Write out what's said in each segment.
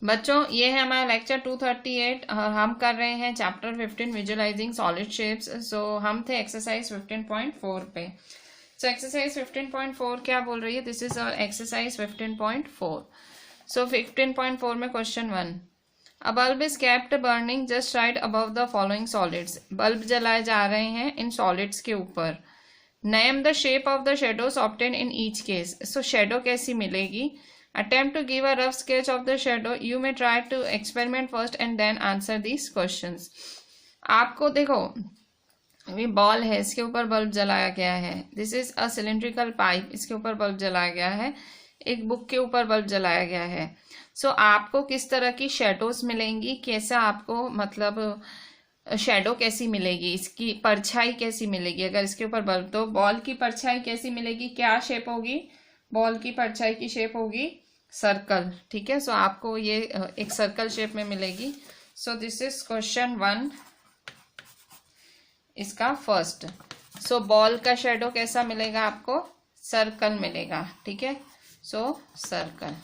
बच्चों ये है हमारा लेक्चर 238 और हम कर रहे हैं चैप्टर 15 विजुअलाइजिंग सॉलिड शेप्स। सो हम थे एक्सरसाइज 15.4 पे। सो एक्सरसाइज 15.4 क्या बोल रही है? This is our exercise 15.4। So 15.4 में question 1, a bulb is kept burning just right above the following solids. Bulb जलाए जा रहे हैं इन सॉलिड्स के ऊपर। Name the shape of the shadows obtain in each case. So shadow कैसी मिलेगी? Attempt to give a rough sketch of the shadow. You may try to experiment first and then answer these questions. आपको देखो ये ball है, इसके ऊपर bulb जलाया गया है। This is a cylindrical pipe, इसके ऊपर बल्ब जलाया गया है। एक बुक के ऊपर बल्ब जलाया गया है। सो आपको किस तरह की शेडोज मिलेंगी, कैसा आपको मतलब शेडो कैसी मिलेगी, इसकी परछाई कैसी मिलेगी अगर इसके ऊपर बल्ब, तो बॉल की परछाई कैसी मिलेगी, क्या शेप होगी? बॉल की परछाई की शेप होगी सर्कल। ठीक है, सो आपको ये एक सर्कल शेप में मिलेगी। सो दिस इज क्वेश्चन 1 इसका फर्स्ट। सो बॉल का शेडो कैसा मिलेगा आपको? सर्कल मिलेगा। ठीक है, सो सर्कल।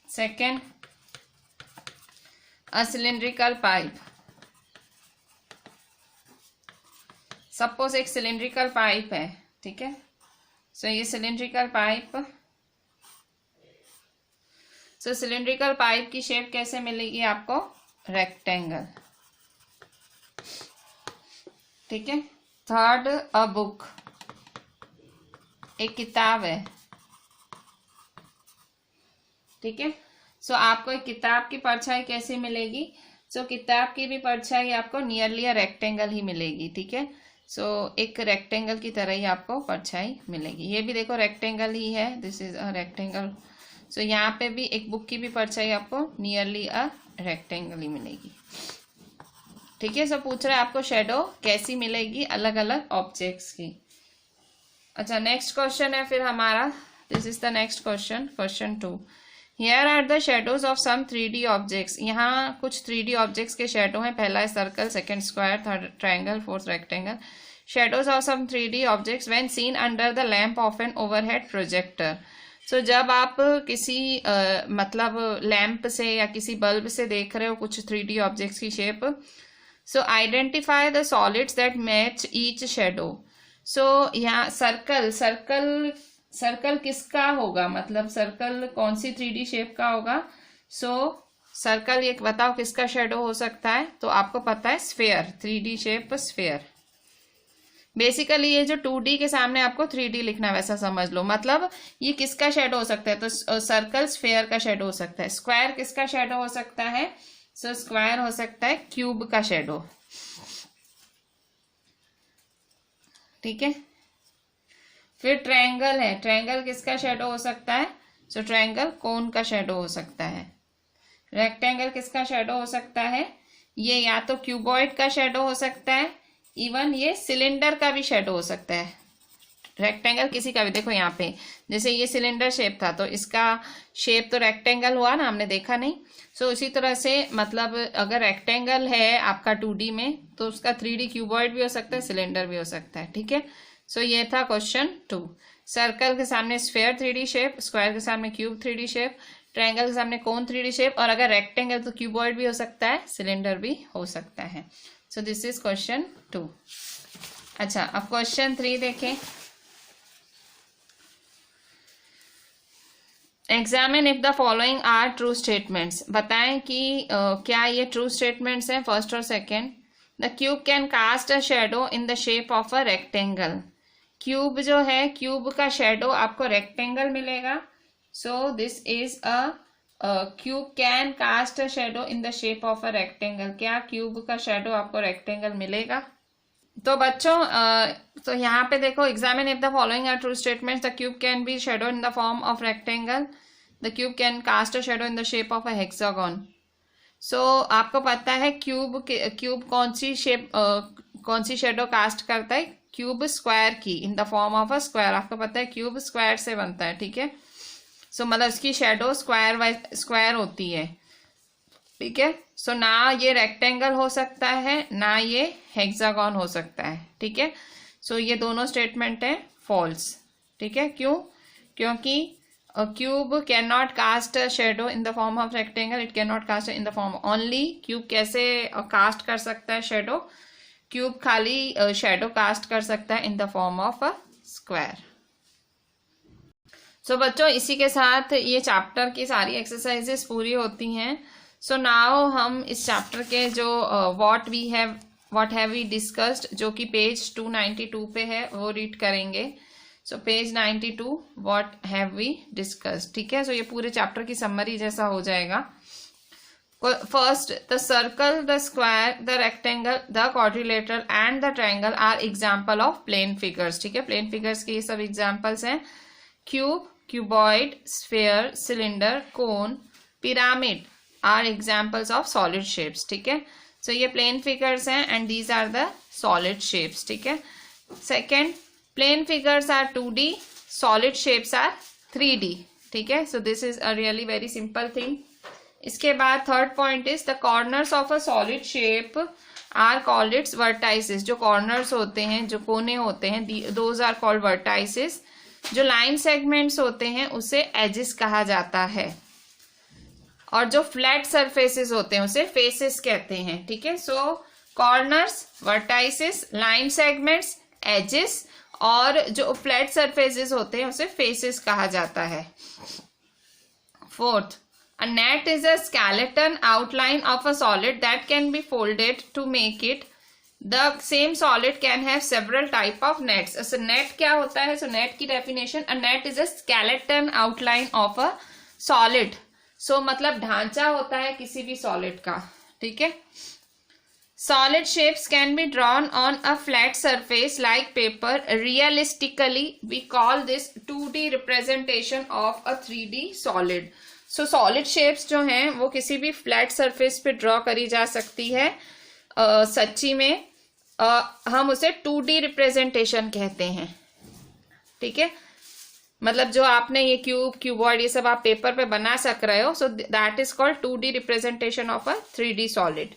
सेकेंड, अ सिलिंड्रिकल पाइप। सपोज एक सिलिंड्रिकल पाइप है। ठीक है, सो ये सिलिंड्रिकल पाइप, सो सिलिंड्रिकल पाइप की शेप कैसे मिलेगी आपको? रेक्टेंगल। ठीक है। थर्ड, अ बुक, एक किताब है। ठीक है, सो आपको एक किताब की परछाई कैसे मिलेगी? सो किताब की भी परछाई आपको नियरली अ रेक्टेंगल ही मिलेगी। ठीक है, सो एक रेक्टेंगल की तरह ही आपको परछाई मिलेगी। ये भी देखो रेक्टेंगल ही है, दिस इज अ रेक्टेंगल। सो यहाँ पे भी एक बुक की भी परछाई आपको नियरली अ रेक्टेंगल ही मिलेगी। ठीक है, सो पूछ रहा है आपको शेडो कैसी मिलेगी अलग अलग ऑब्जेक्ट्स की। अच्छा, नेक्स्ट क्वेश्चन है फिर हमारा, this is the next question, question 2। Here are the shadows of some 3D objects. यहाँ कुछ 3D ऑब्जेक्ट्स के शेडो हैं। पहला है circle, second square, third triangle, fourth rectangle. Shadows of some 3D objects when seen under the lamp of an overhead projector. So जब आप किसी मतलब लैंप से या किसी बल्ब से देख रहे हो कुछ 3D ऑब्जेक्ट्स की shape, so identify the solids that match each shadow. So यहाँ सर्कल किसका होगा, मतलब सर्कल कौन सी 3D शेप का होगा? सो सर्कल ये बताओ किसका शेडो हो सकता है? तो आपको पता है sphere, 3D shape sphere. Basically ये जो 2D के सामने आपको 3D लिखना है वैसा समझ लो। मतलब ये किसका शेडो हो सकता है? तो सर्कल स्फेयर का शेडो हो सकता है। स्क्वायर किसका शेडो हो सकता है? सो स्क्वायर हो सकता है क्यूब का शेडो। ठीक है, फिर ट्रायंगल है। ट्रायंगल किसका शेडो हो सकता है? सो ट्रायंगल कोन का शेडो हो सकता है। रेक्टेंगल किसका शेडो हो सकता है? ये या तो क्यूबॉइड का शेडो हो सकता है, इवन ये सिलेंडर का भी शेडो हो सकता है। रेक्टेंगल किसी का भी, देखो यहाँ पे जैसे ये सिलेंडर शेप था तो इसका शेप तो रेक्टेंगल हुआ ना, हमने देखा नहीं। सो इसी तरह से मतलब अगर रेक्टेंगल है आपका 2D में तो उसका 3D क्यूबॉइड भी हो सकता है, सिलेंडर भी हो सकता है। ठीक है, सो ये था क्वेश्चन 2। सर्कल के सामने स्फेयर 3D शेप, स्क्वायर के सामने क्यूब 3D शेप, ट्रायंगल के सामने कोन 3D शेप, और अगर रेक्टेंगल तो क्यूबॉइड भी हो सकता है, सिलेंडर भी हो सकता है। So this is question 2। अच्छा, अब क्वेश्चन 3 देखें। Examine if the following are true statements. बताएं कि क्या ये ट्रू स्टेटमेंट्स हैं, फर्स्ट और second. The cube can cast a shadow in the shape of a rectangle. Cube जो है, क्यूब का शेडो आपको रेक्टेंगल मिलेगा। So this is a cube can cast a shadow in the shape of a rectangle. क्या cube का shadow आपको rectangle मिलेगा? तो बच्चों तो यहाँ पे देखो, examine if the following are true statements. The cube can be shadow in the form of rectangle. The cube can cast a shadow in the shape of a hexagon. So आपको पता है क्यूब कौन सी shape कौन सी shadow cast करता है? Cube square की, इन the form of a square. आपको पता है क्यूब स्क्वायर से बनता है। ठीक है, सो मतलब इसकी शेडो स्क्वायर होती है। ठीक है, सो ना ये रेक्टेंगल हो सकता है ना ये हेक्सागन हो सकता है। ठीक है, सो ये दोनों स्टेटमेंट है फॉल्स। ठीक है, क्यों? क्योंकि cube can not cast shadow in the form of rectangle, it can not cast in the form only. Cube कैसे कास्ट कर सकता है शेडो? क्यूब खाली शेडो कास्ट कर सकता है in the form of a square. So बच्चों, इसी के साथ ये चैप्टर की सारी एक्सरसाइजेस पूरी होती हैं। सो नाउ हम इस चैप्टर के जो व्हाट हैव वी डिस्कस्ड, जो कि पेज 292 पे है, वो रीड करेंगे। So page 92, what have we discussed, ठीक है। सो ये पूरे चैप्टर की समरी जैसा हो जाएगा। First, the circle, the square, the rectangle, the quadrilateral and the triangle are example of plane figures, ठीक है। प्लेन फिगर्स के ये सब एग्जाम्पल्स हैं। Cube, cuboid, sphere, cylinder, cone, pyramid are examples of solid shapes, ठीक है। So ये plane figures हैं and these are the solid shapes, ठीक है। Second, plane figures are 2D, solid shapes are 3D, ठीक है। So this is a really very simple thing. इसके बाद third point is the corners of a solid shape are called its vertices. जो corners होते हैं, जो कोने होते हैं, दोज आर कॉल्ड वर्टाइसेस। जो लाइन सेगमेंट्स होते हैं उसे एजेस कहा जाता है, और जो फ्लैट सरफेसेस होते हैं उसे फेसेस कहते हैं, ठीक है। So corners, vertices, line segments, edges, और जो फ्लैट सरफेसेस होते हैं उसे फेसेस कहा जाता है। Fourth, a net is a skeleton outline of a solid that can be folded to make it. The same solid can have several type of nets. So net क्या होता है? So net की definition, a net is a skeleton outline of a solid. So मतलब ढांचा होता है किसी भी solid का, ठीक है। Solid shapes can be drawn on a flat surface like paper. Realistically, we call this 2D representation of a 3D solid. So solid shapes जो हैं वो किसी भी flat surface पे draw करी जा सकती है। सच्ची में हम उसे 2D representation कहते हैं, ठीक है। मतलब जो आपने ये क्यूब, क्यूबॉइड, ये सब आप पेपर पे बना सक रहे हो, so that is called 2D representation of a 3D solid.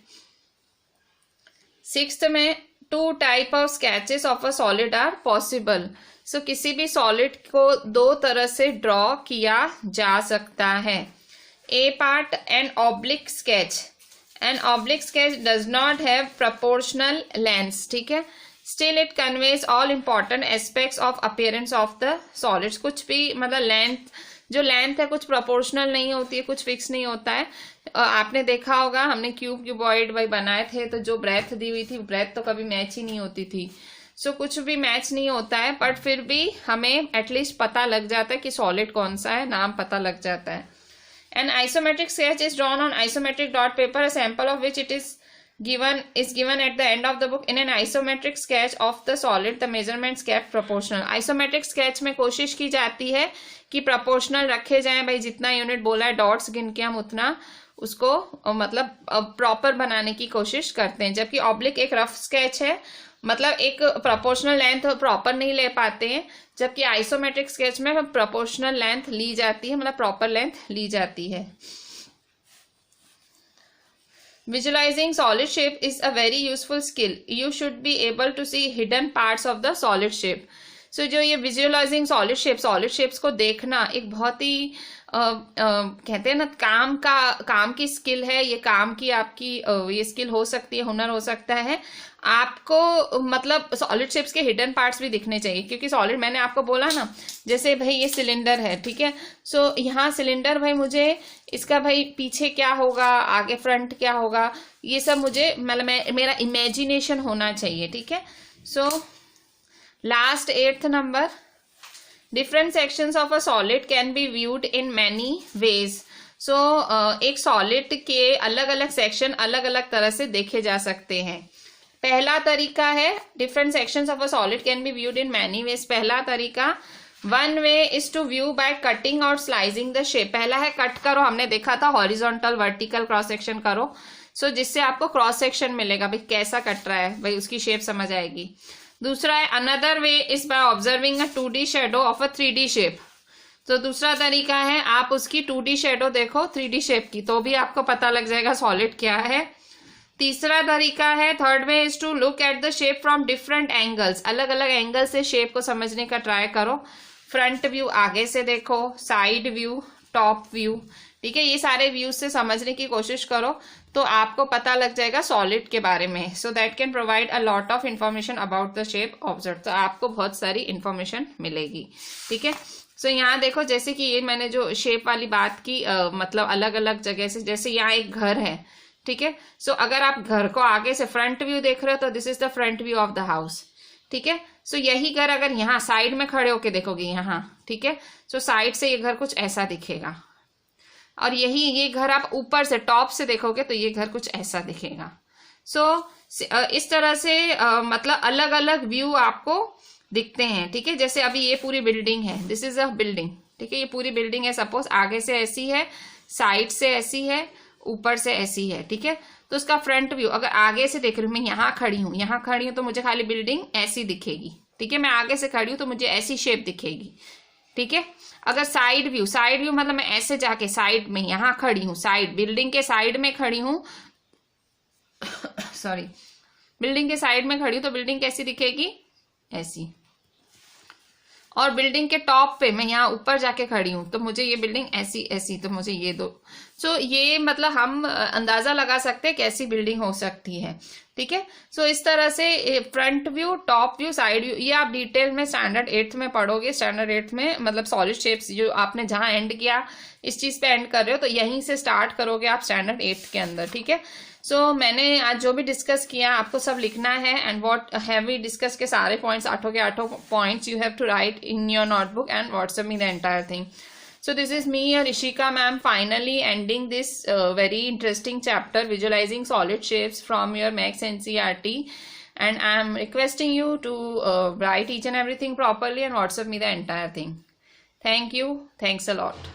Sixth में, 2 type of sketches of a solid are possible. सो किसी भी सॉलिड को 2 तरह से ड्रॉ किया जा सकता है। A part, an oblique sketch. An oblique sketch does not have proportional length, ठीक है। Still it conveys all important aspects of appearance of the solids. कुछ भी मतलब लेंथ, जो लेंथ है कुछ प्रोपोर्शनल नहीं होती है, कुछ फिक्स नहीं होता है। आपने देखा होगा, हमने क्यूब, क्यूबॉइड भाई बनाए थे, तो जो ब्रेथ दी हुई थी, ब्रेथ तो कभी मैच ही नहीं होती थी। सो कुछ भी मैच नहीं होता है, बट फिर भी हमें एटलीस्ट पता लग जाता है कि सॉलिड कौन सा है, नाम पता लग जाता है। An isometric sketch is drawn on isometric dot paper, a sample of which it is given at the end of the book. In an isometric sketch of the solid, the measurements kept proportional. Isometric sketch में कोशिश की जाती है कि proportional रखे जाएं, भाई जितना यूनिट बोला है डॉट्स गिन के हम उतना उसको मतलब प्रॉपर बनाने की कोशिश करते हैं। जबकि ऑब्लिक एक रफ स्केच है, मतलब एक प्रोपोर्शनल लेंथ प्रॉपर नहीं ले पाते हैं, जबकि आइसोमेट्रिक स्केच में प्रोपोर्शनल लेंथ ली जाती है, मतलब प्रॉपर लेंथ ली जाती है। Visualizing solid shape is a very useful skill. You should be able to see hidden parts of the solid shape. So जो ये visualizing solid shapes को देखना एक बहुत ही कहते हैं ना काम की स्किल है। ये काम की आपकी ये स्किल हो सकती है, हुनर हो सकता है। आपको मतलब सॉलिड शेप्स के हिडन पार्ट्स भी दिखने चाहिए, क्योंकि सॉलिड मैंने आपको बोला ना, जैसे भाई ये सिलेंडर है, ठीक है। सो यहाँ सिलेंडर, भाई मुझे इसका भाई पीछे क्या होगा, आगे फ्रंट क्या होगा, ये सब मुझे मतलब मेरा इमेजिनेशन होना चाहिए, ठीक है। So last 8th number, different sections of a solid can be viewed in many ways. So एक सॉलिड के अलग अलग सेक्शन अलग अलग तरह से देखे जा सकते हैं। पहला तरीका है, different sections of a solid can be viewed in many ways. पहला तरीका, one way is to view by cutting और स्लाइसिंग द शेप। पहला है कट करो, हमने देखा था हॉरिजॉन्टल, वर्टिकल क्रॉस सेक्शन करो, सो जिससे आपको क्रॉस सेक्शन मिलेगा, भाई कैसा कट रहा है, भाई उसकी शेप समझ आएगी। दूसरा है another way is by observing a 2D shadow of a 3D shape. तो दूसरा तरीका है आप उसकी 2D शेडो देखो 3D शेप की, तो भी आपको पता लग जाएगा सॉलिड क्या है। तीसरा तरीका है, third way is to look at the shape from different angles. अलग अलग एंगल से शेप को समझने का ट्राई करो। फ्रंट व्यू आगे से देखो, साइड व्यू, टॉप व्यू, ठीक है। ये सारे व्यूज से समझने की कोशिश करो तो आपको पता लग जाएगा सॉलिड के बारे में। So that can provide a lot of information about the shape observe, तो आपको बहुत सारी इंफॉर्मेशन मिलेगी, ठीक है। सो यहाँ देखो, जैसे कि ये मैंने जो शेप वाली बात की, मतलब अलग अलग जगह से, जैसे यहाँ एक घर है, ठीक है। सो अगर आप घर को आगे से फ्रंट व्यू देख रहे हो तो this is the front view of the house, ठीक है। सो यही घर अगर यहाँ साइड में खड़े होके देखोगे यहाँ, ठीक है, सो साइड से ये घर कुछ ऐसा दिखेगा, और यही ये घर आप ऊपर से टॉप से देखोगे तो ये घर कुछ ऐसा दिखेगा। सो इस तरह से मतलब अलग अलग व्यू आपको दिखते हैं, ठीक है। जैसे अभी ये पूरी बिल्डिंग है, दिस इज अ बिल्डिंग, ठीक है। ये पूरी बिल्डिंग है, सपोज आगे से ऐसी है, साइड से ऐसी है, ऊपर से ऐसी है, ठीक है। तो उसका फ्रंट व्यू अगर आगे से देख रही हूँ, मैं यहाँ खड़ी हूँ तो मुझे खाली बिल्डिंग ऐसी दिखेगी, ठीक है। मैं आगे से खड़ी हूँ तो मुझे ऐसी शेप दिखेगी, ठीक है। अगर साइड व्यू मतलब मैं ऐसे जाके साइड में यहाँ खड़ी हूँ, साइड बिल्डिंग के साइड में खड़ी हूँ सॉरी, बिल्डिंग के साइड में खड़ी हूँ तो बिल्डिंग कैसी दिखेगी, ऐसी। और बिल्डिंग के टॉप पे मैं यहाँ ऊपर जाके खड़ी हूँ तो मुझे ये बिल्डिंग ऐसी ऐसी, तो मुझे ये दो। सो ये मतलब हम अंदाजा लगा सकते हैं कैसी बिल्डिंग हो सकती है, ठीक है। सो इस तरह से front view, top view, side view, ये आप डिटेल में स्टैंडर्ड 8th में पढ़ोगे। स्टैंडर्ड 8th में मतलब सॉलिड शेप्स जो आपने जहां एंड किया, इस चीज पे एंड कर रहे हो तो यहीं से स्टार्ट करोगे आप स्टैंडर्ड 8th के अंदर, ठीक है। सो मैंने आज जो भी डिस्कस किया आपको सब लिखना है, and what have we discuss के सारे पॉइंट्स, 8 के 8 points you have to write in your notebook and WhatsApp me the entire thing. So this is me, your Ishika ma'am, finally ending this very interesting chapter, visualizing solid shapes from your Maths NCERT, and I am requesting you to write each and everything properly and WhatsApp me the entire thing. Thank you. Thanks a lot.